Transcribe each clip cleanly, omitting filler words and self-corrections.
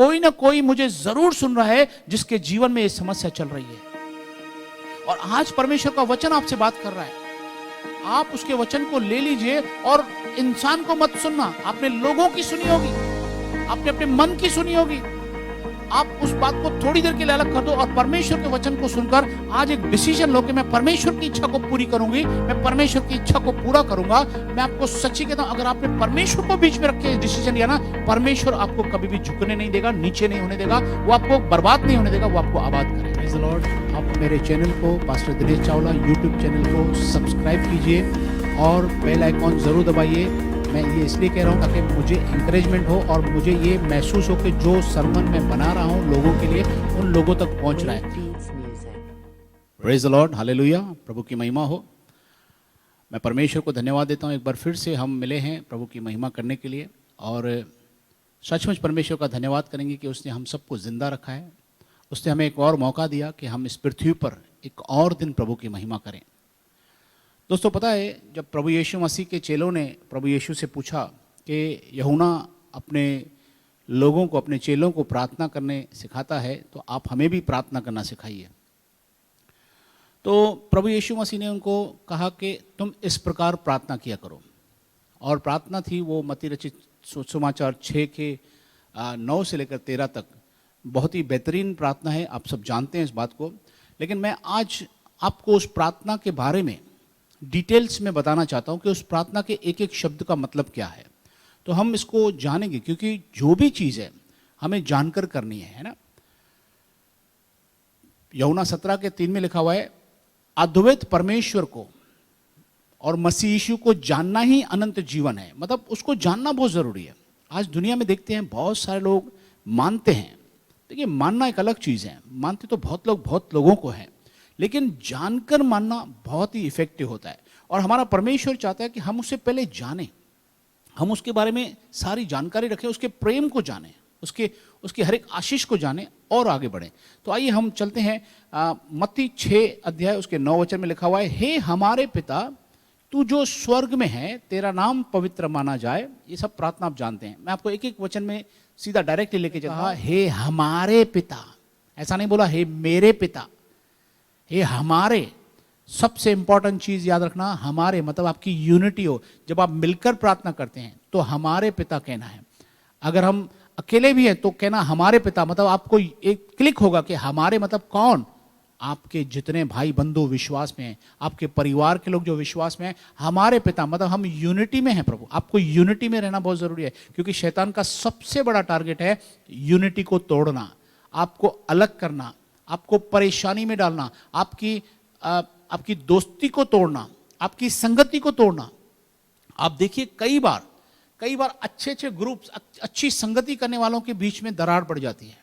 कोई ना कोई मुझे जरूर सुन रहा है जिसके जीवन में ये समस्या चल रही है। और आज परमेश्वर का वचन आपसे बात कर रहा है। आप उसके वचन को ले लीजिए और इंसान को मत सुनना। आपने लोगों की सुनी होगी, आपने अपने मन की सुनी होगी। आप उस बात को थोड़ी देर के लिए अलग कर दो और परमेश्वर के वचन को सुनकर आज एक डिसीजन लो कि मैं परमेश्वर की इच्छा को पूरी करूंगी, मैं परमेश्वर की इच्छा को पूरा करूंगा। मैं आपको सच्ची कहता हूं, अगर आपने परमेश्वर को बीच में रख के डिसीजन लिया ना, परमेश्वर आपको कभी भी झुकने नहीं देगा, नीचे नहीं होने देगा, वो आपको बर्बाद नहीं होने देगा, वो आपको आबाद करेगा। Praise the Lord. आप मेरे चैनल को, pastor Dinesh Chawla YouTube channel को सब्सक्राइब कीजिए और बेल आइकॉन जरूर दबाइए। मैं ये इसलिए कह रहा हूँ ताकि मुझे इंकरेजमेंट हो और मुझे ये महसूस हो कि जो सरमन मैं बना रहा हूँ लोगों के लिए, उन लोगों तक पहुँच रहा है। प्रेज़ द लॉर्ड, हालेलुया, प्रभु की महिमा हो। मैं परमेश्वर को धन्यवाद देता हूँ, एक बार फिर से हम मिले हैं प्रभु की महिमा करने के लिए। और सचमुच परमेश्वर का धन्यवाद करेंगे कि उसने हम सबको ज़िंदा रखा है। उसने हमें एक और मौका दिया कि हम इस पृथ्वी पर एक और दिन प्रभु की महिमा करें। दोस्तों, पता है, जब प्रभु यीशु मसीह के चेलों ने प्रभु यीशु से पूछा कि यूहन्ना अपने लोगों को, अपने चेलों को प्रार्थना करने सिखाता है, तो आप हमें भी प्रार्थना करना सिखाइए। तो प्रभु यीशु मसीह ने उनको कहा कि तुम इस प्रकार प्रार्थना किया करो। और प्रार्थना थी वो मत्ती रचित सुसमाचार 6 के 9 से लेकर 13 तक। बहुत ही बेहतरीन प्रार्थना है, आप सब जानते हैं इस बात को। लेकिन मैं आज आपको उस प्रार्थना के बारे में डिटेल्स में बताना चाहता हूं कि उस प्रार्थना के एक एक शब्द का मतलब क्या है। तो हम इसको जानेंगे, क्योंकि जो भी चीज़ है हमें जानकर करनी है ना। यूहन्ना 17 के 3 में लिखा हुआ है, अद्वैत परमेश्वर को और मसीह यीशु को जानना ही अनंत जीवन है। मतलब उसको जानना बहुत ज़रूरी है। आज दुनिया में देखते हैं बहुत सारे लोग मानते हैं। देखिए, मानना एक अलग चीज़ है, मानते तो बहुत लोगों को है, लेकिन जानकर मानना बहुत ही इफेक्टिव होता है। और हमारा परमेश्वर चाहता है कि हम उसे पहले जानें, हम उसके बारे में सारी जानकारी रखें, उसके प्रेम को जानें, उसके हर एक आशीष को जानें और आगे बढ़ें। तो आइए हम चलते हैं मत्ती 6 अध्याय उसके 9 वचन में लिखा हुआ है, हे हमारे पिता तू जो स्वर्ग में है, तेरा नाम पवित्र माना जाए। ये सब प्रार्थना आप जानते हैं। मैं आपको एक एक वचन में सीधा डायरेक्टली लेके चलता हूं। हे हमारे पिता, ऐसा नहीं बोला हे मेरे पिता, ये हमारे। सबसे इंपॉर्टेंट चीज याद रखना, हमारे मतलब आपकी यूनिटी हो। जब आप मिलकर प्रार्थना करते हैं तो हमारे पिता कहना है। अगर हम अकेले भी हैं तो कहना हमारे पिता, मतलब आपको एक क्लिक होगा कि हमारे मतलब कौन, आपके जितने भाई बंधु विश्वास में हैं, आपके परिवार के लोग जो विश्वास में हैं। हमारे पिता मतलब हम यूनिटी में हैं। प्रभु, आपको यूनिटी में रहना बहुत जरूरी है, क्योंकि शैतान का सबसे बड़ा टारगेट है यूनिटी को तोड़ना, आपको अलग करना, आपको परेशानी में डालना, आपकी दोस्ती को तोड़ना, आपकी संगति को तोड़ना। आप देखिए कई बार अच्छे ग्रुप्स, अच्छी संगति करने वालों के बीच में दरार पड़ जाती है।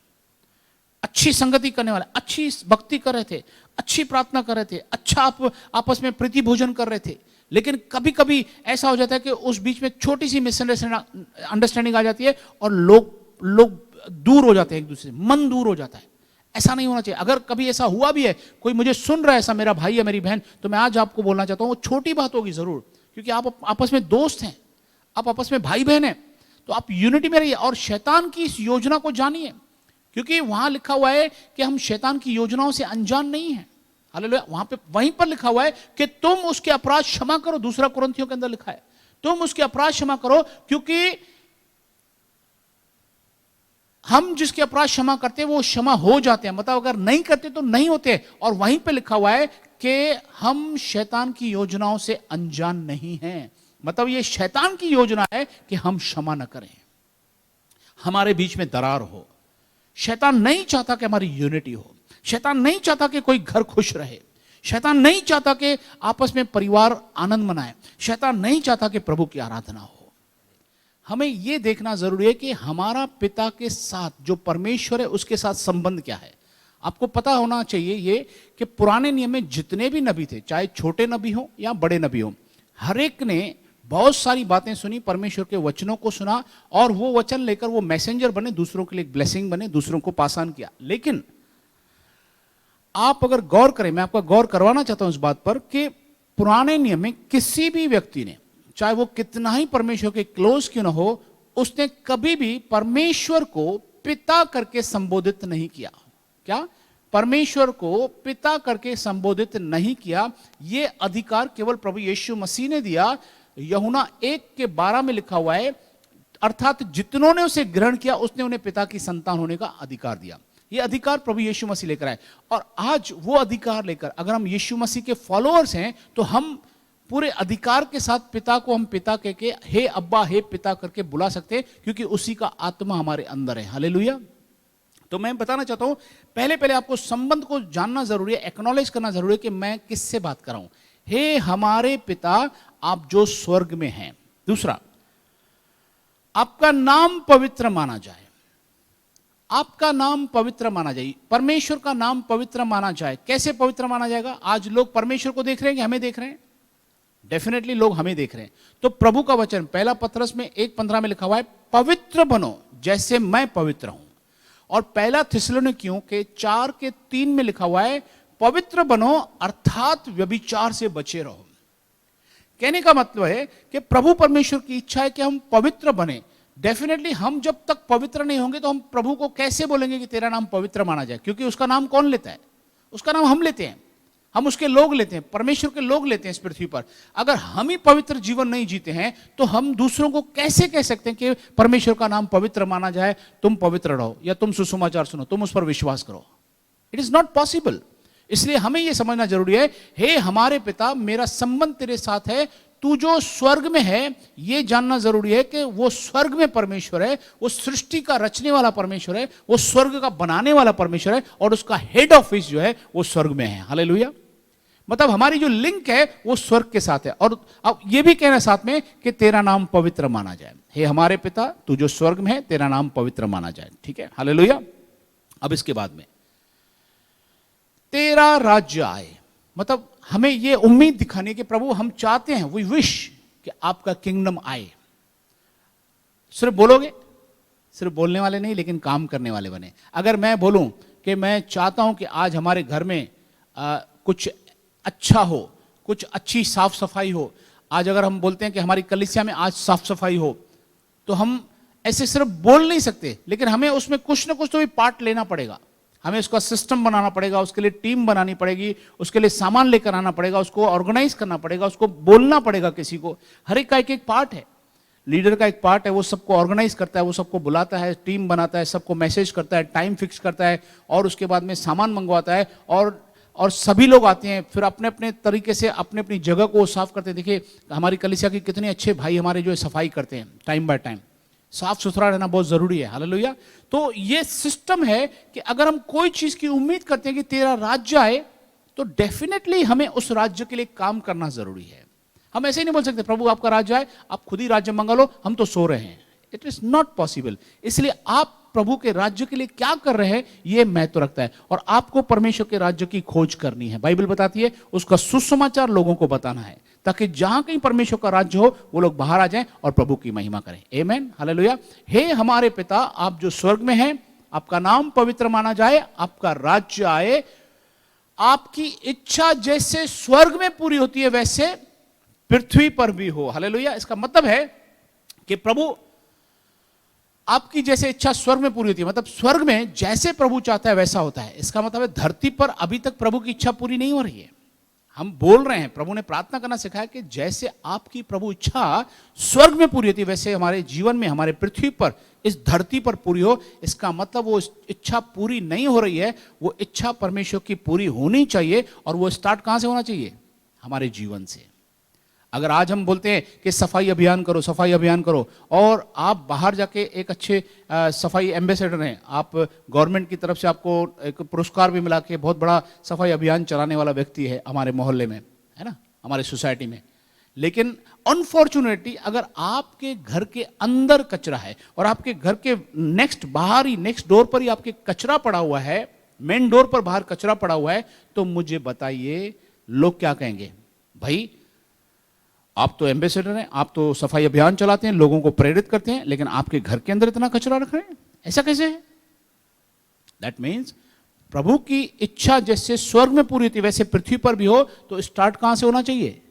अच्छी संगति करने वाले अच्छी भक्ति कर रहे थे, अच्छी प्रार्थना कर रहे थे, अच्छा आप आपस में प्रीति भोजन कर रहे थे, लेकिन कभी कभी ऐसा हो जाता है कि उस बीच में छोटी सी मिसअंडरस्टैंडिंग आ जाती है और लोग दूर हो जाते हैं, एक दूसरे से मन दूर हो जाता है। ऐसा नहीं होना चाहिए। अगर कभी ऐसा हुआ भी है, कोई मुझे सुन रहा है, ऐसा मेरा भाई या मेरी बहन, तो मैं आज आपको बोलना चाहता हूं, वो छोटी बात होगी जरूर, क्योंकि आप आपस में दोस्त हैं, आप आपस में भाई बहन हैं, तो आप यूनिटी में रहिए और शैतान की इस योजना को जानिए, क्योंकि वहां लिखा हुआ है कि हम शैतान की योजनाओं से अनजान नहीं हैं। हालेलुया। वहीं पर लिखा हुआ है कि तुम उसके अपराध क्षमा करो। 2 कुरिन्थियों के अंदर लिखा है तुम उसके अपराध क्षमा करो, क्योंकि हम जिसके अपराध क्षमा करते हैं वो क्षमा हो जाते हैं, मतलब अगर नहीं करते तो नहीं होते। और वहीं पे लिखा हुआ है कि हम शैतान की योजनाओं से अनजान नहीं हैं, मतलब ये शैतान की योजना है कि हम क्षमा न करें, हमारे बीच में दरार हो। शैतान नहीं चाहता कि हमारी यूनिटी हो, शैतान नहीं चाहता कि कोई घर खुश रहे, शैतान नहीं चाहता कि आपस में परिवार आनंद मनाए, शैतान नहीं चाहता कि प्रभु की आराधना हो। हमें यह देखना जरूरी है कि हमारा पिता के साथ जो परमेश्वर है उसके साथ संबंध क्या है। आपको पता होना चाहिए ये कि पुराने नियम में जितने भी नबी थे, चाहे छोटे नबी हो या बड़े नबी हो, हर एक ने बहुत सारी बातें सुनी, परमेश्वर के वचनों को सुना और वो वचन लेकर वो मैसेंजर बने, दूसरों के लिए ब्लेसिंग बने, दूसरों को पास ऑन किया। लेकिन आप अगर गौर करें, मैं आपका गौर करवाना चाहता हूं इस बात पर कि पुराने नियम में किसी भी व्यक्ति ने, चाहे वो कितना ही परमेश्वर के क्लोज क्यों ना हो, उसने कभी भी परमेश्वर को पिता करके संबोधित नहीं किया। क्या? परमेश्वर को पिता करके संबोधित नहीं किया। यह अधिकार केवल प्रभु यीशु मसीह ने दिया। यूहन्ना 1:12 में लिखा हुआ है, अर्थात जितनों ने उसे ग्रहण किया उसने उन्हें पिता की संतान होने का अधिकार दिया। यह अधिकार प्रभु यीशु मसीह लेकर आए, और आज वो अधिकार लेकर अगर हम यीशु मसीह के फॉलोअर्स हैं तो हम पूरे अधिकार के साथ पिता को हम पिता कह के हे अब्बा हे पिता करके बुला सकते हैं, क्योंकि उसी का आत्मा हमारे अंदर है। हालेलुया। तो मैं बताना चाहता हूं, पहले आपको संबंध को जानना जरूरी है, एक्नॉलेज करना जरूरी है कि मैं किससे बात कर रहा हूं। हे हमारे पिता आप जो स्वर्ग में हैं। दूसरा, आपका नाम पवित्र माना जाए। आपका नाम पवित्र माना जाए, परमेश्वर का नाम पवित्र माना जाए। कैसे पवित्र माना जाएगा? आज लोग परमेश्वर को देख रहे हैं कि हमें देख रहे हैं? डेफिनेटली लोग हमें देख रहे हैं। तो प्रभु का वचन पहला पतरस में 1:15 में लिखा हुआ है, पवित्र बनो जैसे मैं पवित्र हूं। और पहला थिस्सलुनीकियों के 4:3 में लिखा हुआ है, पवित्र बनो अर्थात व्यभिचार से बचे रहो। कहने का मतलब है कि प्रभु परमेश्वर की इच्छा है कि हम पवित्र बने। डेफिनेटली हम जब तक पवित्र नहीं होंगे तो हम प्रभु को कैसे बोलेंगे कि तेरा नाम पवित्र माना जाए? क्योंकि उसका नाम कौन लेता है? उसका नाम हम लेते हैं, हम उसके लोग लेते हैं, परमेश्वर के लोग लेते हैं इस पृथ्वी पर। अगर हम ही पवित्र जीवन नहीं जीते हैं तो हम दूसरों को कैसे कह सकते हैं कि परमेश्वर का नाम पवित्र माना जाए, तुम पवित्र रहो या तुम सुसमाचार सुनो, तुम उस पर विश्वास करो? It is not possible. इसलिए हमें यह समझना जरूरी है, हे हमारे पिता मेरा संबंध तेरे साथ है, तू जो स्वर्ग में है यह जानना जरूरी है कि वो स्वर्ग में परमेश्वर है, वो सृष्टि का रचने वाला परमेश्वर है, वो स्वर्ग का बनाने वाला परमेश्वर है, और उसका हेड ऑफिस जो है वो स्वर्ग में है। हालेलुया। मतलब हमारी जो लिंक है वो स्वर्ग के साथ है। और अब ये भी कहना साथ में कि तेरा नाम पवित्र माना जाए। हे हमारे पिता तू जो स्वर्ग में है तेरा नाम पवित्र माना जाए। ठीक है, हालेलुया। अब इसके बाद में तेरा राज्य आए, मतलब हमें ये उम्मीद दिखानी है कि प्रभु हम चाहते हैं, वी विश कि आपका किंगडम आए। सिर्फ बोलोगे? सिर्फ बोलने वाले नहीं, लेकिन काम करने वाले बने। अगर मैं बोलूं कि मैं चाहता हूं कि आज हमारे घर में कुछ अच्छा हो, कुछ अच्छी साफ सफाई हो, आज अगर हम बोलते हैं कि हमारी कलीसिया में आज साफ सफाई हो, तो हम ऐसे सिर्फ बोल नहीं सकते, लेकिन हमें उसमें कुछ ना कुछ तो भी पार्ट लेना पड़ेगा। हमें उसका सिस्टम बनाना पड़ेगा, उसके लिए टीम बनानी पड़ेगी, उसके लिए सामान लेकर आना पड़ेगा, उसको ऑर्गेनाइज करना पड़ेगा, उसको बोलना पड़ेगा किसी को। हर एक का एक पार्ट है। लीडर का एक पार्ट है, वो सबको ऑर्गेनाइज करता है, वो सबको बुलाता है, टीम बनाता है, सबको मैसेज करता है, टाइम फिक्स करता है, और उसके बाद में सामान मंगवाता है, और सभी लोग आते हैं, फिर अपने अपने तरीके से अपने अपनी जगह को साफ करते हैं। देखिए हमारी कलीसिया के कितने अच्छे भाई हमारे जो है सफाई करते हैं, टाइम बाय टाइम। साफ सुथरा रहना बहुत जरूरी है। हालेलुया। तो ये सिस्टम है कि अगर हम कोई चीज की उम्मीद करते हैं कि तेरा राज्य आए, तो डेफिनेटली हमें उस राज्य के लिए काम करना जरूरी है। हम ऐसे ही नहीं बोल सकते प्रभु आपका राज्य आए, आप खुद ही राज्य मंगा लो, हम तो सो रहे हैं। It is not possible. इसलिए आप प्रभु के राज्य के लिए क्या कर रहे हैं यह महत्व रखता है, और आपको परमेश्वर के राज्य की खोज करनी है। बाइबल बताती है उसका सुसमाचार लोगों को बताना है, ताकि जहां कहीं परमेश्वर का राज्य हो वो लोग बाहर आ जाएं और प्रभु की महिमा करें। आमेन, हालेलुया। हे हमारे पिता आप जो स्वर्ग में हैं, आपका नाम पवित्र माना जाए, आपका राज्य आए, आपकी इच्छा जैसे स्वर्ग में पूरी होती है वैसे पृथ्वी पर भी हो। हालेलुया। इसका मतलब है कि प्रभु आपकी जैसे इच्छा स्वर्ग में पूरी होती है, मतलब स्वर्ग में जैसे प्रभु चाहता है वैसा होता है। इसका मतलब है धरती पर अभी तक प्रभु की इच्छा पूरी नहीं हो रही है। हम बोल रहे हैं, प्रभु ने प्रार्थना करना सिखाया कि जैसे आपकी प्रभु इच्छा स्वर्ग में पूरी होती है वैसे हमारे जीवन में, हमारे पृथ्वी पर, इस धरती पर पूरी हो। इसका मतलब वो इच्छा पूरी नहीं हो रही है, वो इच्छा परमेश्वर की पूरी होनी चाहिए। और वो स्टार्ट कहां से होना चाहिए? हमारे जीवन से। अगर आज हम बोलते हैं कि सफाई अभियान करो, सफाई अभियान करो, और आप बाहर जाके एक अच्छे सफाई एम्बेसडर हैं, आप गवर्नमेंट की तरफ से आपको एक पुरस्कार भी मिला के बहुत बड़ा सफाई अभियान चलाने वाला व्यक्ति है हमारे मोहल्ले में, है ना, हमारे सोसाइटी में, लेकिन अनफॉर्चुनेटली अगर आपके घर के अंदर कचरा है और आपके घर के बाहर ही नेक्स्ट डोर पर ही आपके कचरा पड़ा हुआ है, मेन डोर पर बाहर कचरा पड़ा हुआ है, तो मुझे बताइए लोग क्या कहेंगे? भाई आप तो एम्बेसडर हैं, आप तो सफाई अभियान चलाते हैं, लोगों को प्रेरित करते हैं, लेकिन आपके घर के अंदर इतना कचरा रख रहे हैं, ऐसा कैसे है? दैट मीन्स प्रभु की इच्छा जैसे स्वर्ग में पूरी होती वैसे पृथ्वी पर भी हो। तो स्टार्ट कहां से होना चाहिए?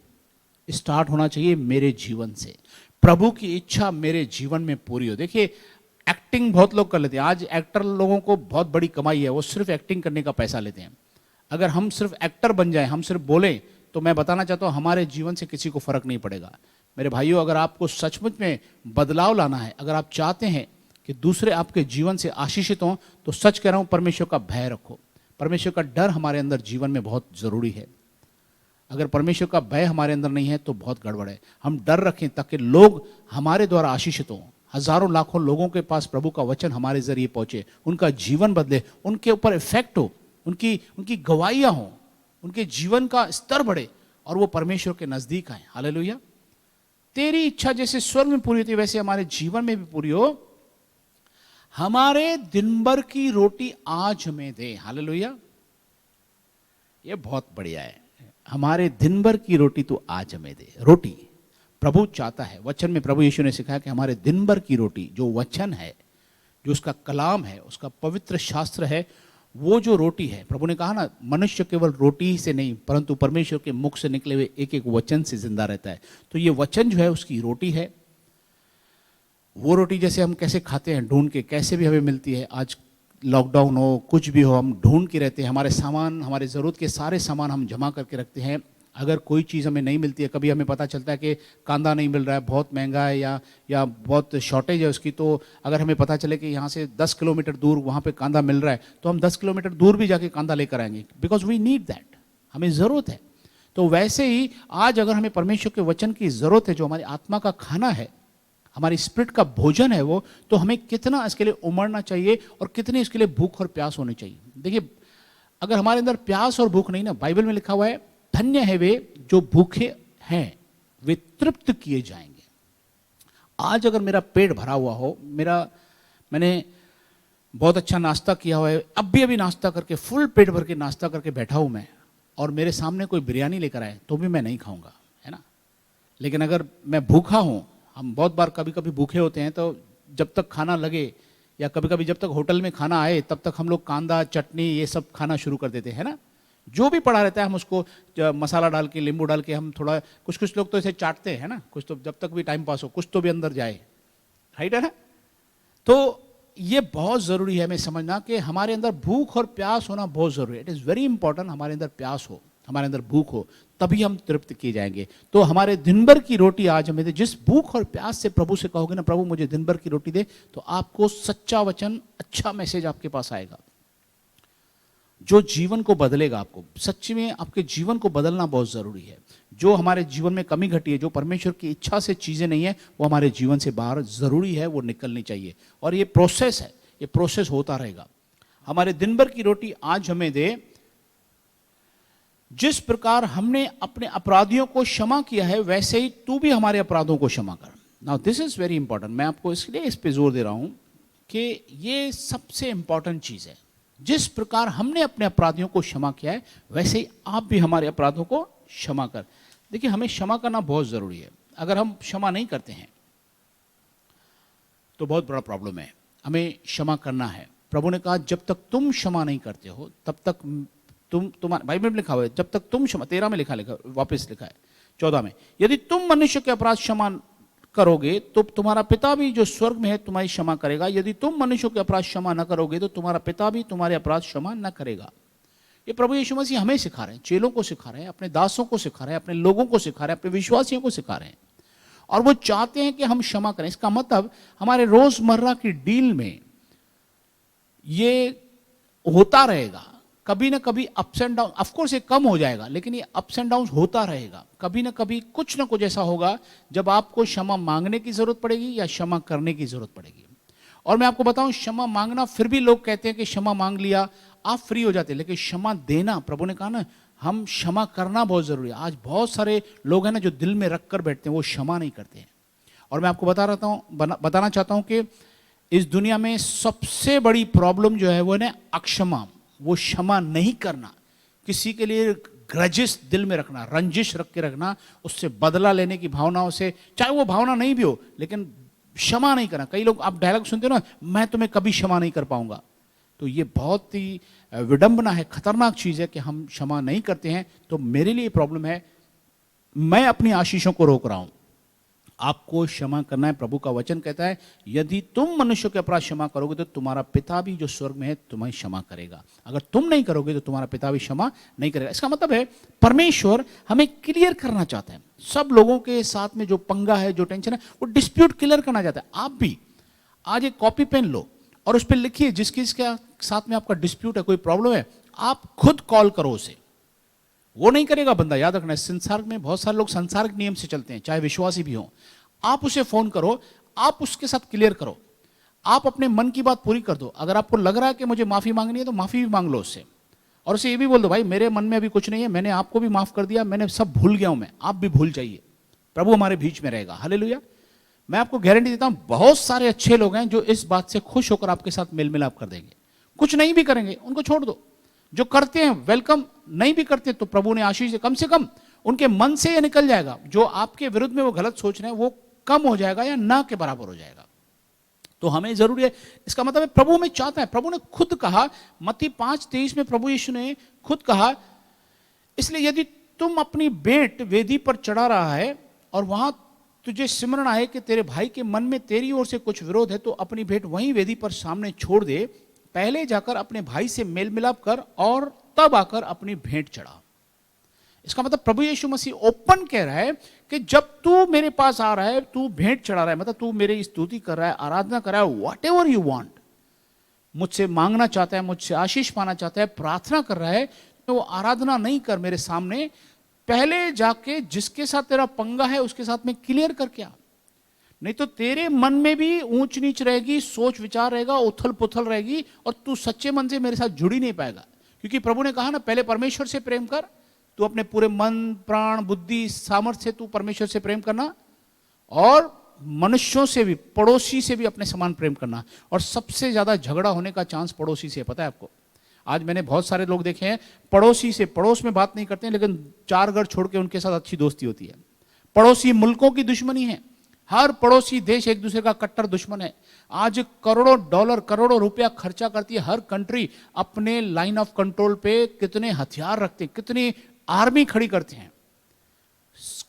स्टार्ट होना चाहिए मेरे जीवन से। प्रभु की इच्छा मेरे जीवन में पूरी हो। देखिए एक्टिंग बहुत लोग कर लेते हैं। आज एक्टर लोगों को बहुत बड़ी कमाई है, वो सिर्फ एक्टिंग करने का पैसा लेते हैं। अगर हम सिर्फ एक्टर बन जाएं, हम सिर्फ बोलें, तो मैं बताना चाहता हूं हमारे जीवन से किसी को फर्क नहीं पड़ेगा। मेरे भाइयों, अगर आपको सचमुच में बदलाव लाना है, अगर आप चाहते हैं कि दूसरे आपके जीवन से आशीषित हों, तो सच कह रहा हूं, परमेश्वर का भय रखो। परमेश्वर का डर हमारे अंदर जीवन में बहुत ज़रूरी है। अगर परमेश्वर का भय हमारे अंदर नहीं है तो बहुत गड़बड़ है। हम डर रखें ताकि लोग हमारे द्वारा आशीषित हों। हजारों लाखों लोगों के पास प्रभु का वचन हमारे जरिए पहुंचे, उनका जीवन बदले, उनके ऊपर इफेक्ट हो, उनकी गवाहियां हों, उनके जीवन का स्तर बढ़े और वो परमेश्वर के नजदीक आए। हालेलुया। तेरी इच्छा जैसे स्वर्ग में पूरी होती है वैसे हमारे जीवन में भी पूरी हो। हमारे दिन भर की रोटी आज हमें दे। हालेलुया। ये बहुत बढ़िया है। हमारे दिन भर की रोटी तो आज हमें दे। रोटी प्रभु चाहता है, वचन में प्रभु यीशु ने सिखाया कि हमारे दिन भर की रोटी, जो वचन है, जो उसका कलाम है, उसका पवित्र शास्त्र है, वो जो रोटी है, प्रभु ने कहा ना, मनुष्य केवल रोटी ही से नहीं परंतु परमेश्वर के मुख से निकले हुए एक एक वचन से जिंदा रहता है। तो ये वचन जो है उसकी रोटी है। वो रोटी जैसे हम कैसे खाते हैं, ढूंढ के, कैसे भी हमें मिलती है। आज लॉकडाउन हो, कुछ भी हो, हम ढूंढ के रहते हैं। हमारे सामान, हमारे ज़रूरत के सारे सामान हम जमा करके रखते हैं। अगर कोई चीज़ हमें नहीं मिलती है, कभी हमें पता चलता है कि कांदा नहीं मिल रहा है, बहुत महंगा है, या बहुत शॉर्टेज है उसकी, तो अगर हमें पता चले कि यहाँ से 10 किलोमीटर दूर वहाँ पे कांदा मिल रहा है, तो हम 10 किलोमीटर दूर भी जाके कांदा लेकर आएंगे, बिकॉज वी नीड दैट, हमें ज़रूरत है। तो वैसे ही आज अगर हमें परमेश्वर के वचन की ज़रूरत है, जो हमारी आत्मा का खाना है, हमारी स्पिरिट का भोजन है वो, तो हमें कितना इसके लिए उमड़ना चाहिए और कितनी इसके लिए भूख और प्यास होनी चाहिए। देखिए, अगर हमारे अंदर प्यास और भूख नहीं ना, बाइबल में लिखा हुआ है, धन्य है वे जो भूखे हैं, वे तृप्त किए जाएंगे। आज अगर मेरा पेट भरा हुआ हो, मैंने बहुत अच्छा नाश्ता किया हुआ है, अभी नाश्ता करके फुल पेट भर के नाश्ता करके बैठा हूं मैं, और मेरे सामने कोई बिरयानी लेकर आए तो भी मैं नहीं खाऊंगा, है ना। लेकिन अगर मैं भूखा हूं, हम बहुत बार कभी कभी भूखे होते हैं, तो जब तक खाना लगे या कभी कभी जब तक होटल में खाना आए तब तक हम लोग कांदा, चटनी, ये सब खाना शुरू कर देते हैं ना। जो भी पड़ा रहता है हम उसको मसाला डाल के, नींबू डाल के हम थोड़ा, कुछ लोग तो इसे चाटते हैं ना, कुछ तो जब तक भी टाइम पास हो, कुछ तो भी अंदर जाए, राइट है ना। तो ये बहुत ज़रूरी है हमें समझना कि हमारे अंदर भूख और प्यास होना बहुत ज़रूरी है। इट इज़ वेरी इंपॉर्टेंट, हमारे अंदर प्यास हो, हमारे अंदर भूख हो, तभी हम तृप्त किए जाएंगे। तो हमारे दिन भर की रोटी आज हमें दे। जिस भूख और प्यास से प्रभु से कहोगे ना, प्रभु मुझे दिन भर की रोटी दे, तो आपको सच्चा वचन, अच्छा मैसेज आपके पास आएगा, जो जीवन को बदलेगा। आपको सच्ची में आपके जीवन को बदलना बहुत ज़रूरी है। जो हमारे जीवन में कमी घटी है, जो परमेश्वर की इच्छा से चीज़ें नहीं है, वो हमारे जीवन से बाहर ज़रूरी है, वो निकलनी चाहिए। और ये प्रोसेस है, ये प्रोसेस होता रहेगा। हमारे दिन भर की रोटी आज हमें दे, जिस प्रकार हमने अपने अपराधियों को क्षमा किया है, वैसे ही तू भी हमारे अपराधों को क्षमा कर। Now this is very important. मैं आपको इसलिए इस पे जोर दे रहा हूँ कि ये सबसे इंपॉर्टेंट चीज़ है। जिस प्रकार हमने अपने अपराधियों को क्षमा किया है, वैसे ही आप भी हमारे अपराधों को क्षमा कर। देखिए, हमें क्षमा करना बहुत ज़रूरी है। अगर हम क्षमा नहीं करते हैं तो बहुत बड़ा प्रॉब्लम है। हमें क्षमा करना है। प्रभु ने कहा, जब तक तुम क्षमा नहीं करते हो तब तक तुम्हारे, बाइबल में लिखा हुआ है, जब तक तुम क्षमा, 13 में लिखा वापस लिखा है 14 में, यदि तुम मनुष्य के अपराध क्षमा करोगे तो तुम्हारा पिता भी जो स्वर्ग में है तुम्हारी क्षमा करेगा। यदि तुम मनुष्यों के अपराध क्षमा न करोगे तो तुम्हारा पिता भी तुम्हारे अपराध क्षमा न करेगा। ये प्रभु यीशु मसीह हमें सिखा रहे हैं, चेलों को सिखा रहे हैं, अपने दासों को सिखा रहे हैं, अपने लोगों को सिखा रहे हैं, अपने विश्वासियों को सिखा रहे हैं। और वो चाहते हैं कि हम क्षमा करें। इसका मतलब हमारे रोजमर्रा की डील में ये होता रहेगा, कभी ना कभी ups and down. Of course ये कम हो जाएगा, लेकिन ये अप्स एंड डाउन होता रहेगा। कभी ना कभी कुछ ना कुछ ऐसा होगा जब आपको क्षमा मांगने की जरूरत पड़ेगी या क्षमा करने की जरूरत पड़ेगी। और मैं आपको बताऊं, क्षमा मांगना, फिर भी लोग कहते हैं कि क्षमा मांग लिया आप फ्री हो जाते हैं, लेकिन क्षमा देना, प्रभु ने कहा ना, हम क्षमा करना बहुत जरूरी है। आज बहुत सारे लोग हैं ना जो दिल में रख कर बैठते हैं, वो क्षमा नहीं करते हैं। और मैं आपको बताना चाहता हूं कि इस दुनिया में सबसे बड़ी प्रॉब्लम जो है वो है अक्षमा, वो क्षमा नहीं करना, किसी के लिए ग्रजेस दिल में रखना, रंजिश रख के रखना, उससे बदला लेने की भावनाओं से, चाहे वो भावना नहीं भी हो, लेकिन क्षमा नहीं करना। कई लोग आप डायलॉग सुनते हो ना, मैं तुम्हें कभी क्षमा नहीं कर पाऊंगा। तो ये बहुत ही विडंबना है, खतरनाक चीज़ है कि हम क्षमा नहीं करते हैं। तो मेरे लिए प्रॉब्लम है, मैं अपनी आशीषों को रोक रहा हूं। आपको क्षमा करना है। प्रभु का वचन कहता है यदि तुम मनुष्य के अपराध क्षमा करोगे तो तुम्हारा पिता भी जो स्वर्ग में है तुम्हें क्षमा करेगा। अगर तुम नहीं करोगे तो तुम्हारा पिता भी क्षमा नहीं करेगा। इसका मतलब है परमेश्वर हमें क्लियर करना चाहता है। सब लोगों के साथ में जो पंगा है, जो टेंशन है, वो डिस्प्यूट क्लियर करना चाहता है। आप भी आज एक कॉपी पेन लो और उस पर लिखिए जिस किसके साथ में आपका डिस्प्यूट है, कोई प्रॉब्लम है, आप खुद कॉल करो उसे। वो नहीं करेगा बंदा, याद रखना है। संसार में बहुत सारे लोग संसारिक नियम से चलते हैं, चाहे विश्वासी भी हो। आप उसे फोन करो, आप उसके साथ क्लियर करो, आप अपने मन की बात पूरी कर दो। अगर आपको लग रहा है कि मुझे माफी मांगनी है तो माफी भी मांग लो उससे, और उसे ये भी बोल दो भाई मेरे मन में अभी कुछ नहीं है, मैंने आपको भी माफ कर दिया, मैंने सब भूल गया हूं मैं, आप भी भूल जाइए। प्रभु हमारे बीच में रहेगा। हालेलुया। मैं आपको गारंटी देता हूं बहुत सारे अच्छे लोग हैं जो इस बात से खुश होकर आपके साथ मेल मिलाप कर देंगे। कुछ नहीं भी करेंगे उनको छोड़ दो, जो करते हैं वेलकम, नहीं भी करते तो प्रभु ने आशीष से कम उनके मन से ये निकल जाएगा जो आपके विरुद्ध में वो गलत सोच रहे हैं वो कम हो जाएगा या ना के बराबर हो जाएगा। तो हमें जरूरी है। इसका मतलब है प्रभु हमें चाहता है। प्रभु ने खुद कहा मत्ती 5:23 में प्रभु यीशु ने खुद कहा, इसलिए यदि तुम अपनी भेंट वेदी पर चढ़ा रहा है और वहां तुझे सिमरण आए कि तेरे भाई के मन में तेरी ओर से कुछ विरोध है, तो अपनी भेंट वहीं वेदी पर सामने छोड़ दे, पहले जाकर अपने भाई से मेल मिलाप कर और तब आकर अपनी भेंट चढ़ा। इसका मतलब प्रभु यीशु मसीह ओपन कह रहा है कि जब तू मेरे पास आ रहा है, तू भेंट चढ़ा रहा है, मतलब तू मेरी स्तुति कर रहा है, आराधना कर रहा है, व्हाट एवर यू वांट, मुझसे मांगना चाहता है, मुझसे आशीष पाना चाहता है, प्रार्थना कर रहा है, तो वो आराधना नहीं कर मेरे सामने, पहले जाके जिसके साथ तेरा पंगा है उसके साथ में क्लियर करके आ। नहीं तो तेरे मन में भी ऊंच नीच रहेगी, सोच विचार रहेगा, उथल पुथल रहेगी, और तू सच्चे मन से मेरे साथ जुड़ ही नहीं पाएगा। क्योंकि प्रभु ने कहा ना, पहले परमेश्वर से प्रेम कर, तू अपने पूरे मन प्राण बुद्धि सामर्थ्य से तू परमेश्वर से प्रेम करना, और मनुष्यों से भी, पड़ोसी से भी अपने समान प्रेम करना। और सबसे ज्यादा झगड़ा होने का चांस पड़ोसी से, पता है आपको। आज मैंने बहुत सारे लोग देखे हैं पड़ोसी से, पड़ोस में बात नहीं करते हैं लेकिन 4 घर छोड़ के उनके साथ अच्छी दोस्ती होती है। पड़ोसी मुल्कों की दुश्मनी है, हर पड़ोसी देश एक दूसरे का कट्टर दुश्मन है। आज करोड़ों डॉलर, करोड़ों रुपया खर्चा करती है हर कंट्री अपने लाइन ऑफ कंट्रोल पे, कितने हथियार रखते हैं, कितनी आर्मी खड़ी करते हैं।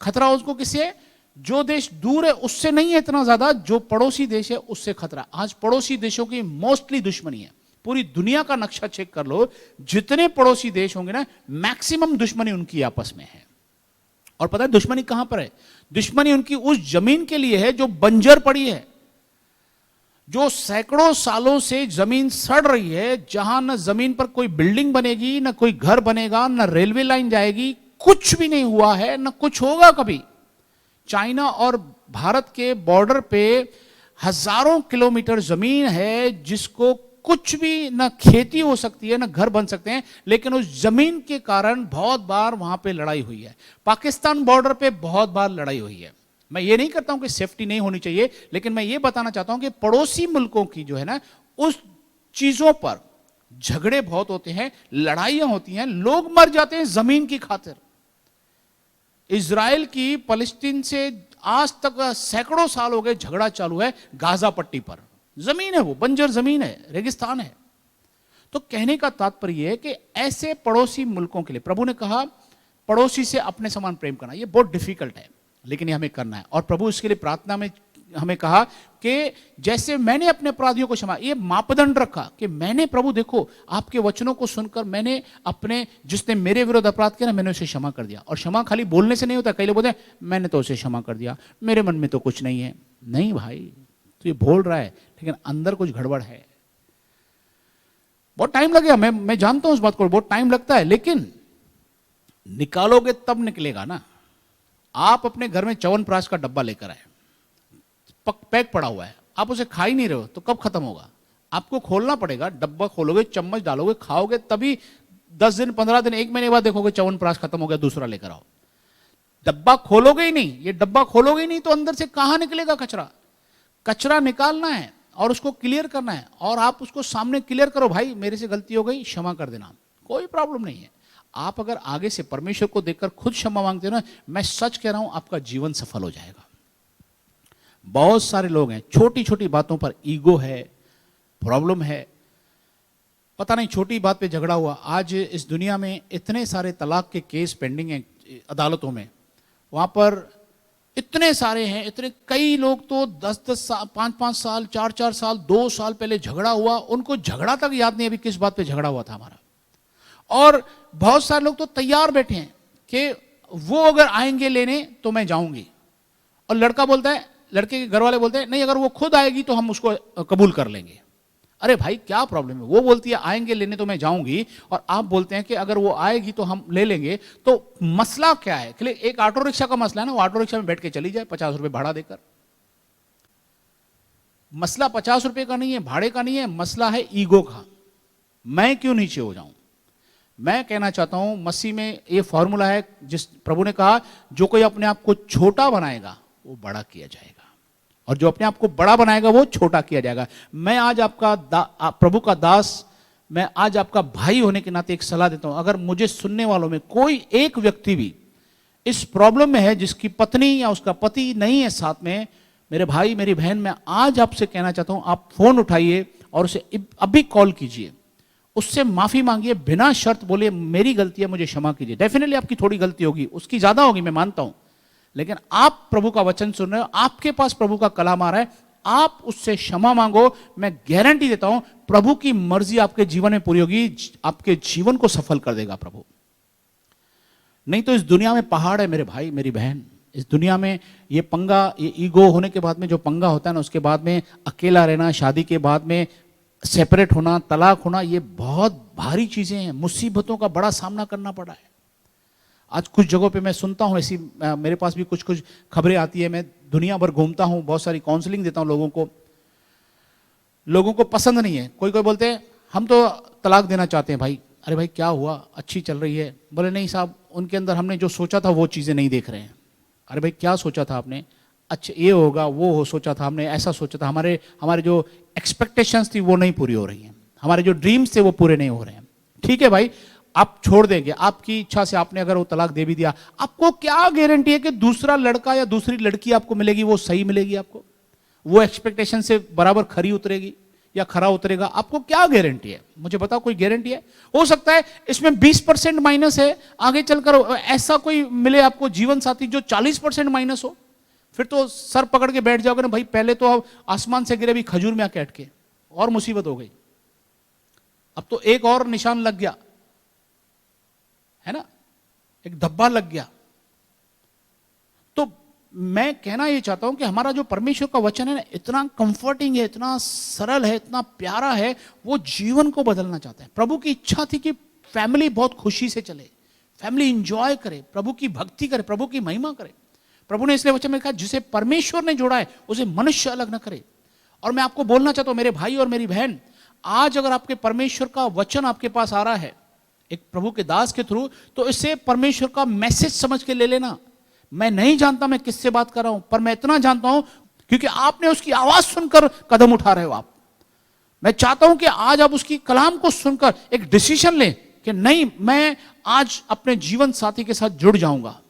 खतरा उसको किससे? जो देश दूर है उससे नहीं है इतना ज्यादा, जो पड़ोसी देश है उससे खतरा। आज पड़ोसी देशों की मोस्टली दुश्मनी है। पूरी दुनिया का नक्शा चेक कर लो, जितने पड़ोसी देश होंगे ना, मैक्सिमम दुश्मनी उनकी आपस में है। और पता है दुश्मनी कहां पर है? दुश्मनी उनकी उस जमीन के लिए है जो बंजर पड़ी है, जो सैकड़ों सालों से जमीन सड़ रही है, जहां न जमीन पर कोई बिल्डिंग बनेगी, न कोई घर बनेगा, न रेलवे लाइन जाएगी, कुछ भी नहीं हुआ है, न कुछ होगा कभी। चाइना और भारत के बॉर्डर पे हजारों किलोमीटर जमीन है जिसको कुछ भी, न खेती हो सकती है, न घर बन सकते हैं, लेकिन उस जमीन के कारण बहुत बार वहां पे लड़ाई हुई है। पाकिस्तान बॉर्डर पे बहुत बार लड़ाई हुई है। मैं ये नहीं करता हूं कि सेफ्टी नहीं होनी चाहिए, लेकिन मैं ये बताना चाहता हूं कि पड़ोसी मुल्कों की जो है ना, उस चीजों पर झगड़े बहुत होते हैं, लड़ाइयां होती हैं, लोग मर जाते हैं जमीन की खातिर। इजराइल की फलस्तीन से आज तक सैकड़ों साल हो गए झगड़ा चालू है गाजा पट्टी पर। जमीन है, वो बंजर जमीन है, रेगिस्तान है। तो कहने का तात्पर्य है कि ऐसे पड़ोसी मुल्कों के लिए प्रभु ने कहा पड़ोसी से अपने समान प्रेम करना। ये बहुत डिफिकल्ट है लेकिन ये हमें करना है। और प्रभु इसके लिए प्रार्थना में हमें कहा कि जैसे मैंने अपने अपराधियों को क्षमा, ये मापदंड रखा कि मैंने, प्रभु देखो आपके वचनों को सुनकर मैंने अपने, जिसने मेरे विरुद्ध अपराध किया ना, मैंने उसे क्षमा कर दिया। और क्षमा खाली बोलने से नहीं होता। कई लोग बोलते हैं मैंने तो उसे क्षमा कर दिया, मेरे मन में तो कुछ नहीं है। नहीं भाई, तो ये बोल रहा है लेकिन अंदर कुछ गड़बड़ है। बहुत टाइम लगेगा, मैं जानता हूं उस बात को, बहुत टाइम लगता है, लेकिन निकालोगे तब निकलेगा ना। आप अपने घर में च्यवनप्राश का डब्बा लेकर आए, पैक पड़ा हुआ है, आप उसे खा ही नहीं रहे हो, तो कब खत्म होगा? आपको खोलना पड़ेगा, डब्बा खोलोगे, चम्मच डालोगे, खाओगे, तभी 10 दिन 15 दिन 1 महीने बाद देखोगे च्यवनप्राश खत्म हो गया, दूसरा लेकर आओ। डब्बा खोलोगे ही नहीं, ये डब्बा खोलोगे ही नहीं तो अंदर से कहां निकलेगा कचरा? कचरा निकालना है और उसको क्लियर करना है, और आप उसको सामने क्लियर करो, भाई मेरे से गलती हो गई, क्षमा कर देना, कोई प्रॉब्लम नहीं है। आप अगर आगे से परमेश्वर को देखकर खुद क्षमा मांगते हो ना, मैं सच कह रहा हूं आपका जीवन सफल हो जाएगा। बहुत सारे लोग हैं छोटी छोटी बातों पर ईगो है, प्रॉब्लम है, पता नहीं छोटी बात पे झगड़ा हुआ। आज इस दुनिया में इतने सारे तलाक के केस पेंडिंग हैं अदालतों में, वहां पर इतने सारे हैं, इतने कई लोग तो 10-10 साल, 5-5 साल, 4-4 साल, 2 साल पहले झगड़ा हुआ, उनको झगड़ा तक याद नहीं अभी किस बात पे झगड़ा हुआ था हमारा। और बहुत सारे लोग तो तैयार बैठे हैं कि वो अगर आएंगे लेने तो मैं जाऊंगी, और लड़का बोलता है, लड़के के घर वाले बोलते हैं नहीं अगर वो खुद आएगी तो हम उसको कबूल कर लेंगे। अरे भाई क्या प्रॉब्लम है, वो बोलती है आएंगे लेने तो मैं जाऊंगी, और आप बोलते हैं कि अगर वो आएगी तो हम ले लेंगे, तो मसला क्या है? कि एक ऑटो रिक्शा का मसला है ना, वो ऑटो रिक्शा में बैठ के चली जाए 50 रुपए भाड़ा देकर। मसला 50 रुपए का नहीं है, भाड़े का नहीं है, मसला है ईगो का। मैं क्यों नीचे हो जाऊं? मैं कहना चाहता हूं मसीह में ये फॉर्मूला है, जिस प्रभु ने कहा जो कोई अपने आप को छोटा बनाएगा वो बड़ा किया जाएगा, और जो अपने आप को बड़ा बनाएगा वो छोटा किया जाएगा। मैं आज आपका प्रभु का दास, मैं आज आपका भाई होने के नाते एक सलाह देता हूं, अगर मुझे सुनने वालों में कोई एक व्यक्ति भी इस प्रॉब्लम में है जिसकी पत्नी या उसका पति नहीं है साथ में, मेरे भाई मेरी बहन, मैं आज आपसे कहना चाहता हूं आप फोन उठाइए और उसे अभी कॉल कीजिए, उससे माफी मांगिए, बिना शर्त बोले मेरी गलती है मुझे क्षमा कीजिए। डेफिनेटली आपकी थोड़ी गलती होगी, उसकी ज्यादा होगी मैं मानता हूं, लेकिन आप प्रभु का वचन सुन रहे हो, आपके पास प्रभु का कलाम आ रहा है, आप उससे क्षमा मांगो। मैं गारंटी देता हूं प्रभु की मर्जी आपके जीवन में पूरी होगी, आपके जीवन को सफल कर देगा प्रभु। नहीं तो इस दुनिया में पहाड़ है मेरे भाई मेरी बहन, इस दुनिया में ये पंगा, ये ईगो होने के बाद में जो पंगा होता है ना, उसके बाद में अकेला रहना, शादी के बाद में सेपरेट होना, तलाक होना, ये बहुत भारी चीजें हैं, मुसीबतों का बड़ा सामना करना पड़ा है। आज कुछ जगहों पे मैं सुनता हूँ ऐसी, मेरे पास भी कुछ कुछ खबरें आती है, मैं दुनिया भर घूमता हूँ, बहुत सारी काउंसलिंग देता हूँ लोगों को पसंद नहीं है। कोई कोई बोलते हैं हम तो तलाक देना चाहते हैं भाई। अरे भाई क्या हुआ, अच्छी चल रही है? बोले नहीं साहब, उनके अंदर हमने जो सोचा था वो चीज़ें नहीं देख रहे हैं। अरे भाई क्या सोचा था आपने? अच्छा ये होगा वो हो, सोचा था हमने, ऐसा सोचा था, हमारे जो एक्सपेक्टेशंस थी वो नहीं पूरी हो रही हैं, हमारे जो ड्रीम्स थे वो पूरे नहीं हो रहे हैं। ठीक है भाई, आप छोड़ देंगे, आपकी इच्छा से आपने अगर वो तलाक दे भी दिया, आपको क्या गारंटी है कि दूसरा लड़का या दूसरी लड़की आपको मिलेगी वो सही मिलेगी आपको, वो एक्सपेक्टेशन से बराबर खरी उतरेगी या खरा उतरेगा? आपको क्या गारंटी है? मुझे बताओ, कोई गारंटी है? हो सकता है इसमें 20% माइनस है, आगे चलकर ऐसा कोई मिले आपको जीवन साथी जो 40% माइनस हो, फिर तो सर पकड़ के बैठ जाओगे ना भाई, पहले तो अब आसमान से गिरे भी खजूर में आके अटके, और मुसीबत हो गई। अब तो एक और निशान लग गया है ना, एक धब्बा लग गया। तो मैं कहना यह चाहता हूं कि हमारा जो परमेश्वर का वचन है ना, इतना कंफर्टिंग है, इतना सरल है, इतना प्यारा है, वो जीवन को बदलना चाहता है। प्रभु की इच्छा थी कि फैमिली बहुत खुशी से चले, फैमिली इंजॉय करे, प्रभु की भक्ति करे, प्रभु की महिमा करे। प्रभु ने इसलिए वचन में कहा जिसे परमेश्वर ने जोड़ा है उसे मनुष्य अलग न करे। और मैं आपको बोलना चाहता हूं मेरे भाई और मेरी बहन, आज अगर आपके परमेश्वर का वचन आपके पास आ रहा है एक प्रभु के दास के थ्रू, तो इसे परमेश्वर का मैसेज समझ के ले लेना। मैं नहीं जानता मैं किससे बात कर रहा हूं, पर मैं इतना जानता हूं क्योंकि आपने उसकी आवाज सुनकर कदम उठा रहे हो आप। मैं चाहता हूं कि आज आप उसकी कलाम को सुनकर एक डिसीजन लें कि नहीं, मैं आज अपने जीवन साथी के साथ जुड़ जाऊंगा।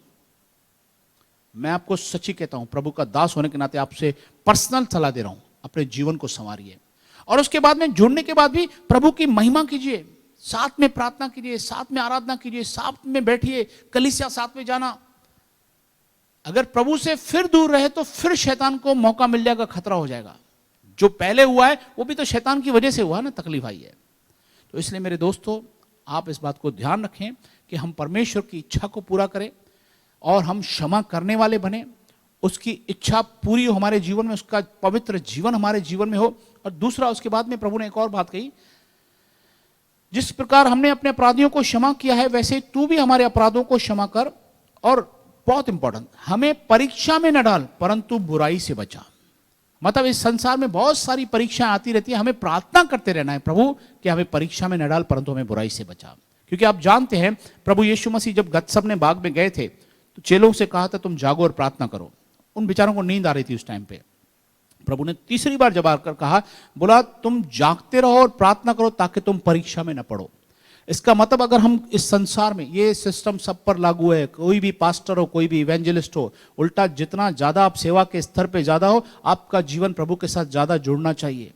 मैं आपको सच्ची कहता हूं, प्रभु का दास होने के नाते आपसे पर्सनल सलाह दे रहा हूं, अपने जीवन को संवारिए। और उसके बाद में जुड़ने के बाद भी प्रभु की महिमा कीजिए, साथ में प्रार्थना कीजिए, साथ में आराधना कीजिए, साथ में बैठिए, कलीसिया साथ में जाना। अगर प्रभु से फिर दूर रहे तो फिर शैतान को मौका मिल जाएगा, खतरा हो जाएगा। जो पहले हुआ है वो भी तो शैतान की वजह से हुआ ना, तकलीफ आई है। तो इसलिए मेरे दोस्तों, आप इस बात को ध्यान रखें कि हम परमेश्वर की इच्छा को पूरा करें और हम क्षमा करने वाले बने, उसकी इच्छा पूरी हो हमारे जीवन में, उसका पवित्र जीवन हमारे जीवन में हो। और दूसरा, उसके बाद में प्रभु ने एक और बात कही, जिस प्रकार हमने अपने अपराधियों को क्षमा किया है वैसे तू भी हमारे अपराधों को क्षमा कर। और बहुत इंपॉर्टेंट, हमें परीक्षा में न डाल परंतु बुराई से बचा। मतलब इस संसार में बहुत सारी परीक्षाएं आती रहती है, हमें प्रार्थना करते रहना है प्रभु कि हमें परीक्षा में न डाल परंतु हमें बुराई से बचा। क्योंकि आप जानते हैं प्रभु यीशु मसीह जब गत्समने बाग में गए थे तो चेलों से कहा था तुम जागो और प्रार्थना करो। उन बेचारों को नींद आ रही थी उस टाइम पे। प्रभु ने तीसरी बार जब आकर कहा, बोला तुम जागते रहो और प्रार्थना करो ताकि तुम परीक्षा में न पड़ो। इसका मतलब अगर हम इस संसार में, ये सिस्टम सब पर लागू है, कोई भी पास्टर हो, कोई भी इवेंजलिस्ट हो, उल्टा जितना ज्यादा आप सेवा के स्तर पे ज्यादा हो, आपका जीवन प्रभु के साथ ज्यादा जुड़ना चाहिए।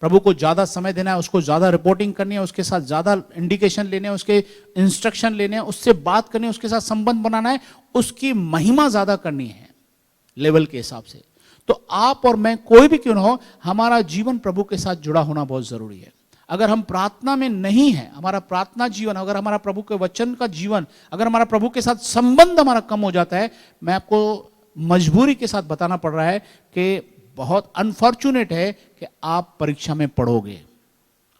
प्रभु को ज्यादा समय देना है, उसको ज्यादा रिपोर्टिंग करनी है, उसके साथ ज्यादा इंडिकेशन लेने हैं, उसके इंस्ट्रक्शन लेने हैं, उससे बात करनी है, उसके साथ संबंध बनाना है, उसकी महिमा ज्यादा करनी है। लेवल के हिसाब से। तो आप और मैं कोई भी क्यों ना हो, हमारा जीवन प्रभु के साथ जुड़ा होना बहुत जरूरी है। अगर हम प्रार्थना में नहीं है, हमारा प्रार्थना जीवन, अगर हमारा प्रभु के वचन का जीवन, अगर हमारा प्रभु के साथ संबंध हमारा कम हो जाता है, मैं आपको मजबूरी के साथ बताना पड़ रहा है कि बहुत अनफॉर्चुनेट है कि आप परीक्षा में पढ़ोगे।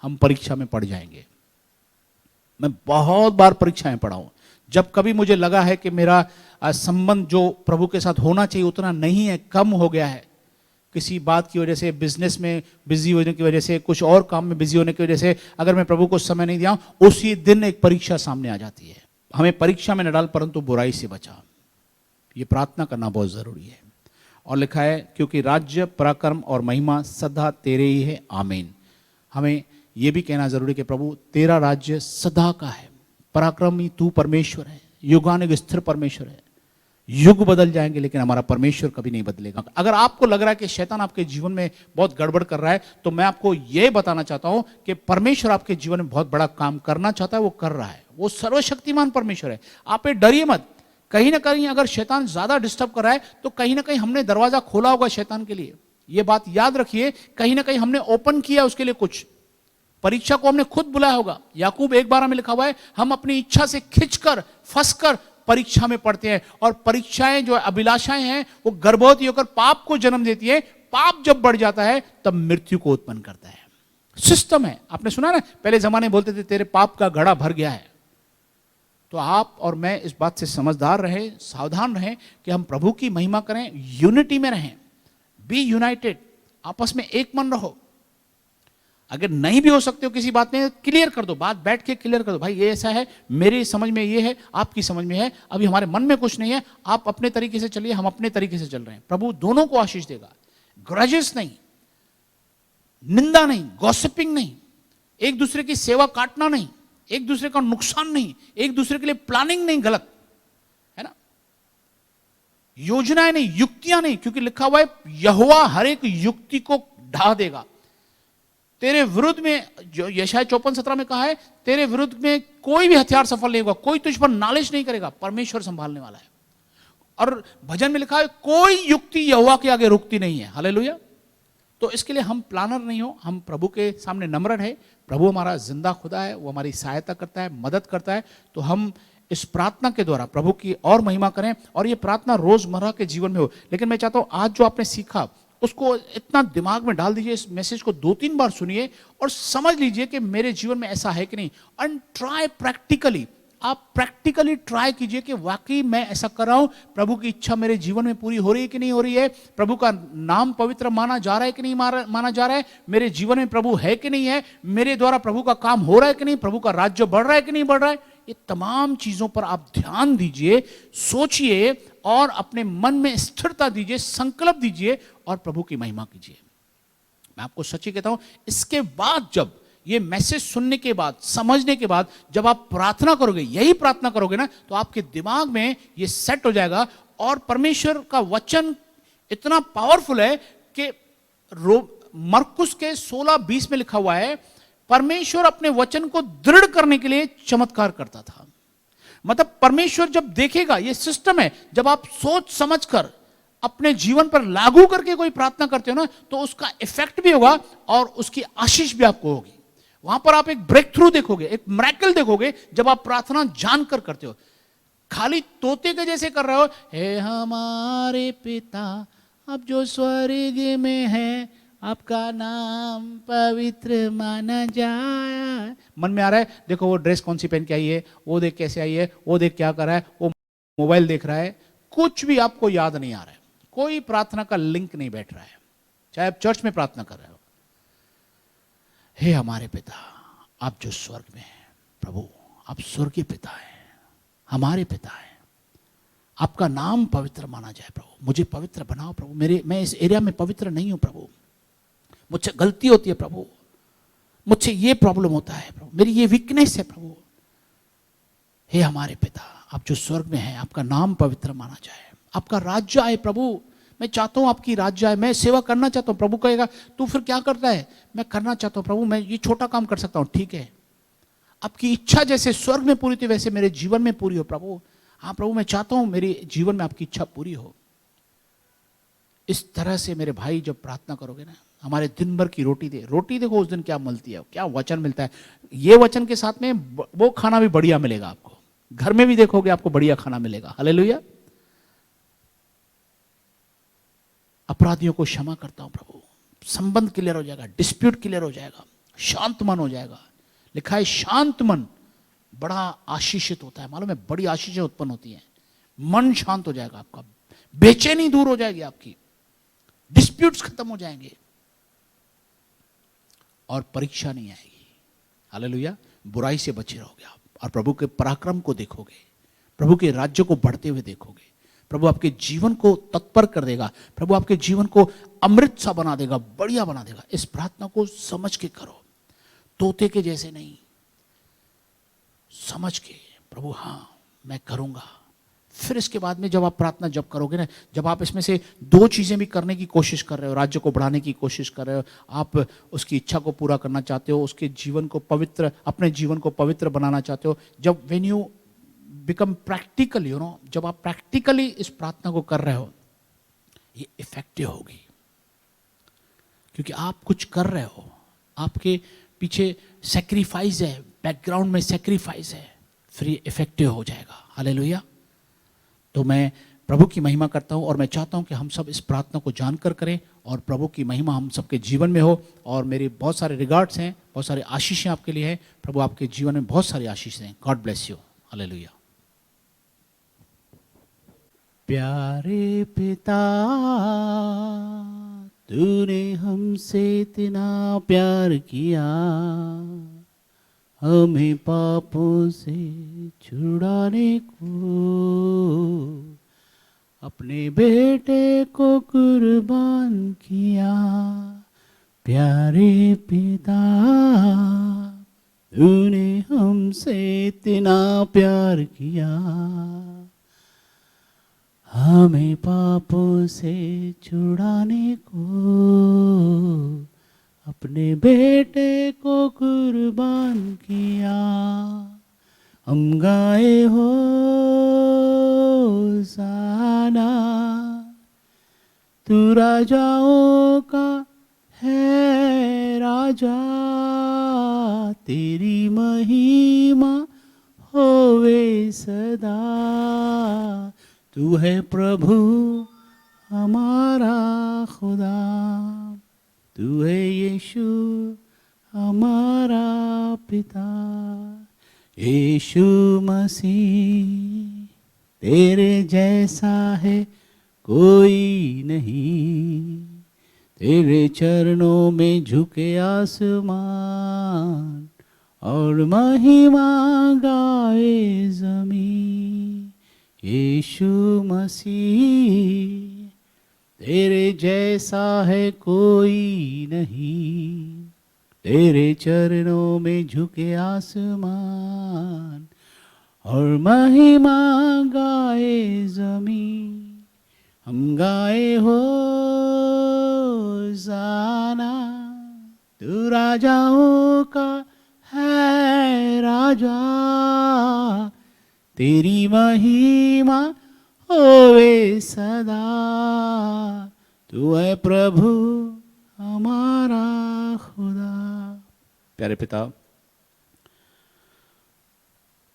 हम परीक्षा में पढ़ जाएंगे। मैं बहुत बार परीक्षा में पढ़ा हूं। जब कभी मुझे लगा है कि मेरा संबंध जो प्रभु के साथ होना चाहिए उतना नहीं है, कम हो गया है, किसी बात की वजह से, बिजनेस में बिजी होने की वजह से, कुछ और काम में बिजी होने की वजह से, अगर मैं प्रभु को समय नहीं दिया, उसी दिन एक परीक्षा सामने आ जाती है। हमें परीक्षा में न डाल परंतु बुराई से बचा। ये प्रार्थना करना बहुत जरूरी है। और लिखा है, क्योंकि राज्य, पराक्रम और महिमा सदा तेरे ही है, आमीन। हमें यह भी कहना जरूरी है कि प्रभु तेरा राज्य सदा का है, पराक्रमी तू परमेश्वर है, युगानुग स्थिर परमेश्वर है। युग बदल जाएंगे लेकिन हमारा परमेश्वर कभी नहीं बदलेगा। अगर आपको लग रहा है कि शैतान आपके जीवन में बहुत गड़बड़ कर रहा है, तो मैं आपको यह बताना चाहता हूं कि परमेश्वर आपके जीवन में बहुत बड़ा काम करना चाहता है, वो कर रहा है। वो सर्वशक्तिमान परमेश्वर है। आप ये डरिए मत। कहीं ना कहीं अगर शैतान ज्यादा डिस्टर्ब कर रहा है तो कहीं ना कहीं हमने दरवाजा खोला होगा शैतान के लिए। यह बात याद रखिए, कहीं ना कहीं हमने ओपन किया उसके लिए, कुछ परीक्षा को हमने खुद बुलाया होगा। याकूब 1:12 में लिखा हुआ है, हम अपनी इच्छा से खिंचकर फंसकर परीक्षा में पढ़ते हैं। और परीक्षाएं जो अभिलाषाएं हैं वो गर्भवती होकर पाप को जन्म देती है। पाप जब बढ़ जाता है तब मृत्यु को उत्पन्न करता है। सिस्टम है। आपने सुना ना, पहले जमाने बोलते थे तेरे पाप का घड़ा भर गया है। तो आप और मैं इस बात से समझदार रहें, सावधान रहें कि हम प्रभु की महिमा करें, यूनिटी में रहें, बी यूनाइटेड, आपस में एक मन रहो। अगर नहीं भी हो सकते हो किसी बात में, क्लियर कर दो, बात बैठ के क्लियर कर दो, भाई ये ऐसा है, मेरी समझ में ये है, आपकी समझ में है, अभी हमारे मन में कुछ नहीं है, आप अपने तरीके से चलिए, हम अपने तरीके से चल रहे हैं। प्रभु दोनों को आशीष देगा। ग्रजेस नहीं, निंदा नहीं, गॉसिपिंग नहीं, एक दूसरे की सेवा काटना नहीं, एक दूसरे का नुकसान नहीं, एक दूसरे के लिए प्लानिंग नहीं, गलत है ना, योजनाएं नहीं, युक्तियां नहीं, क्योंकि लिखा हुआ है यहोवा हर एक युक्ति को ढा देगा। तेरे विरुद्ध में, जो यशायाह 54:17 में कहा है, तेरे विरुद्ध में कोई भी हथियार सफल नहीं होगा, कोई तुझ पर नालिश नहीं करेगा, परमेश्वर संभालने वाला है। और भजन में लिखा है, कोई युक्ति यहोवा के आगे रुकती नहीं है। हालेलुया। तो इसके लिए हम प्लानर नहीं हो, हम प्रभु के सामने नम्र रहे। प्रभु हमारा जिंदा खुदा है, वो हमारी सहायता करता है, मदद करता है। तो हम इस प्रार्थना के द्वारा प्रभु की और महिमा करें, और ये प्रार्थना रोजमर्रा के जीवन में हो। लेकिन मैं चाहता हूं आज जो आपने सीखा उसको इतना दिमाग में डाल दीजिए, इस मैसेज को 2-3 बार सुनिए और समझ लीजिए कि मेरे जीवन में ऐसा है कि नहीं। एंड ट्राई प्रैक्टिकली, आप प्रैक्टिकली ट्राई कीजिए कि वाकई मैं ऐसा कर रहा हूं, प्रभु की इच्छा मेरे जीवन में पूरी हो रही है कि नहीं हो रही है, प्रभु का नाम पवित्र माना जा रहा है कि नहीं माना जा रहा है, मेरे जीवन में प्रभु है कि नहीं है, मेरे द्वारा प्रभु का काम हो रहा है कि नहीं, प्रभु का राज्य बढ़ रहा है कि नहीं बढ़ रहा है। ये तमाम चीजों पर आप ध्यान दीजिए, सोचिए और अपने मन में स्थिरता दीजिए, संकल्प दीजिए और प्रभु की महिमा कीजिए। मैं आपको सच्ची कहता हूं, इसके बाद जब ये मैसेज सुनने के बाद, समझने के बाद, जब आप प्रार्थना करोगे, यही प्रार्थना करोगे ना, तो आपके दिमाग में ये सेट हो जाएगा। और परमेश्वर का वचन इतना पावरफुल है कि मरकुस के 16:20 में लिखा हुआ है, परमेश्वर अपने वचन को दृढ़ करने के लिए चमत्कार करता था। मतलब परमेश्वर जब देखेगा, ये सिस्टम है, जब आप सोच समझकर अपने जीवन पर लागू करके कोई प्रार्थना करते हो ना, तो उसका इफेक्ट भी होगा और उसकी आशीष भी आपको होगी। वहां पर आप एक ब्रेक थ्रू देखोगे, एक मिरेकल देखोगे, जब आप प्रार्थना जानकर करते हो। खाली तोते के जैसे कर रहे हो, हे हमारे पिता अब जो स्वर्ग में है, आपका नाम पवित्र माना जाए। मन में आ रहा है, देखो वो ड्रेस कौन सी पहन के आई है, वो देख कैसे आई है, वो देख क्या कर रहा है, वो मोबाइल देख रहा है, कुछ भी आपको याद नहीं आ रहा है, कोई प्रार्थना का लिंक नहीं बैठ रहा है, चाहे आप चर्च में प्रार्थना कर रहे हो। हे हमारे पिता आप जो स्वर्ग में हैं, प्रभु आप स्वर्गीय पिता हैं, हमारे पिता हैं, आपका नाम पवित्र माना जाए। प्रभु मुझे पवित्र बनाओ प्रभु, मैं इस एरिया में पवित्र नहीं हूं प्रभु, मुझसे गलती होती है प्रभु, मुझसे ये प्रॉब्लम होता है प्रभु, मेरी ये वीकनेस है प्रभु। हे हमारे पिता आप जो स्वर्ग में हैं, आपका नाम पवित्र माना जाए, आपका राज्य आए प्रभु। मैं चाहता हूं आपकी राज्य आए, मैं सेवा करना चाहता हूं। प्रभु कहेगा तू फिर क्या करता है, मैं करना चाहता हूं प्रभु, मैं ये छोटा काम कर सकता हूं, ठीक है, आपकी इच्छा जैसे स्वर्ग में पूरी थी वैसे मेरे जीवन में पूरी हो प्रभु। हाँ प्रभु मैं चाहता हूं मेरे जीवन में आपकी इच्छा पूरी हो। इस तरह से मेरे भाई जब प्रार्थना करोगे ना, हमारे दिन भर की रोटी दे, रोटी देखो उस दिन क्या मिलती है, क्या वचन मिलता है। ये वचन के साथ में वो खाना भी बढ़िया मिलेगा आपको, घर में भी देखोगे आपको बढ़िया खाना मिलेगा। हालेलुया। अपराधियों को क्षमा करता हूं प्रभु, संबंध क्लियर हो जाएगा, डिस्प्यूट क्लियर हो जाएगा, शांत मन हो जाएगा। लिखा है शांत मन बड़ा आशीषित होता है, मालूम है, बड़ी आशीषें उत्पन्न होती हैं। मन शांत हो जाएगा आपका, बेचैनी दूर हो जाएगी आपकी, डिस्प्यूट्स खत्म हो जाएंगे और परीक्षा नहीं आएगी। हालेलुया। बुराई से बचे रहोगे आप और प्रभु के पराक्रम को देखोगे, प्रभु के राज्य को बढ़ते हुए देखोगे। प्रभु आपके जीवन को तत्पर कर देगा, प्रभु आपके जीवन को अमृत सा बना देगा, बढ़िया बना देगा। इस प्रार्थना को समझ के करो, तोते के जैसे नहीं, समझ के प्रभु हाँ मैं करूंगा। फिर इसके बाद में जब आप प्रार्थना जब करोगे ना, जब आप इसमें से दो चीजें भी करने की कोशिश कर रहे हो, राज्य को बढ़ाने की कोशिश कर रहे हो, आप उसकी इच्छा को पूरा करना चाहते हो, उसके जीवन को पवित्र, अपने जीवन को पवित्र बनाना चाहते हो, जब when you become practical, you know, जब आप प्रैक्टिकली इस प्रार्थना को कर रहे हो, ये इफेक्टिव होगी। क्योंकि आप कुछ कर रहे हो, आपके पीछे सेक्रीफाइस है, बैकग्राउंड में सेक्रीफाइस है, फिर ये इफेक्टिव हो जाएगा। हालेलुया। तो मैं प्रभु की महिमा करता हूँ और मैं चाहता हूँ कि हम सब इस प्रार्थना को जानकर करें और प्रभु की महिमा हम सबके जीवन में हो। और मेरे बहुत सारे रिगार्ड्स हैं, बहुत सारे आशीषें आपके लिए हैं। प्रभु आपके जीवन में बहुत सारी आशीषें हैं। God bless you. हालेलुया। प्यारे पिता, तूने हमसे इतना प्यार किया, हमें पापों से छुड़ाने को अपने बेटे को कुर्बान किया। प्यारे पिता, तूने हमसे इतना प्यार किया, हमें पापों से छुड़ाने को अपने बेटे को कुर्बान किया। हम गाए हो साना, तू राजाओं का है राजा, तेरी महिमा होवे सदा। तू है प्रभु हमारा खुदा, तू है यीशु हमारा पिता। यीशु मसीह तेरे जैसा है कोई नहीं, तेरे चरणों में झुके आसमान और महिमा गाए जमीन। यीशु मसीह तेरे जैसा है कोई नहीं, तेरे चरणों में झुके आसमान और महिमा गाए जमीन। हम गाए हो जाना, तू राजाओं का है राजा, तेरी महिमा होवे सदा। तू है प्रभु हमारा खुदा। प्यारे पिता,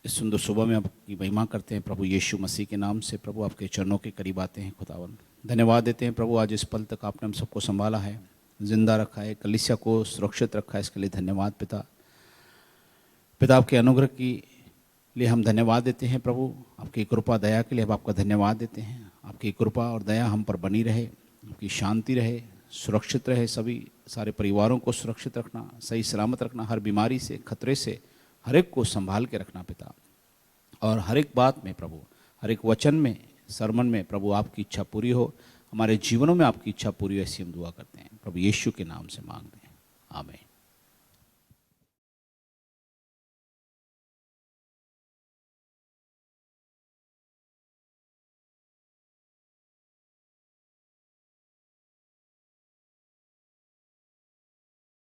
इस सुंदर सुबह में आपकी महिमा करते हैं प्रभु यीशु मसीह के नाम से। प्रभु आपके चरणों के करीब आते हैं खुदावन, धन्यवाद देते हैं प्रभु, आज इस पल तक आपने हम सबको संभाला है, जिंदा रखा है, कलीसिया को सुरक्षित रखा है, इसके लिए धन्यवाद पिता। पिता आपके अनुग्रह की लिए हम धन्यवाद देते हैं प्रभु, आपकी कृपा दया के लिए हम आपका धन्यवाद देते हैं। आपकी कृपा और दया हम पर बनी रहे, आपकी शांति रहे, सुरक्षित रहे, सभी सारे परिवारों को सुरक्षित रखना, सही सलामत रखना, हर बीमारी से, खतरे से हर एक को संभाल के रखना पिता। और हर एक बात में प्रभु, हर एक वचन में, सरमन में प्रभु आपकी इच्छा पूरी हो, हमारे जीवनों में आपकी इच्छा पूरी हो, ऐसी हम दुआ करते हैं प्रभु यीशु के नाम से मांगते हैं, आमीन।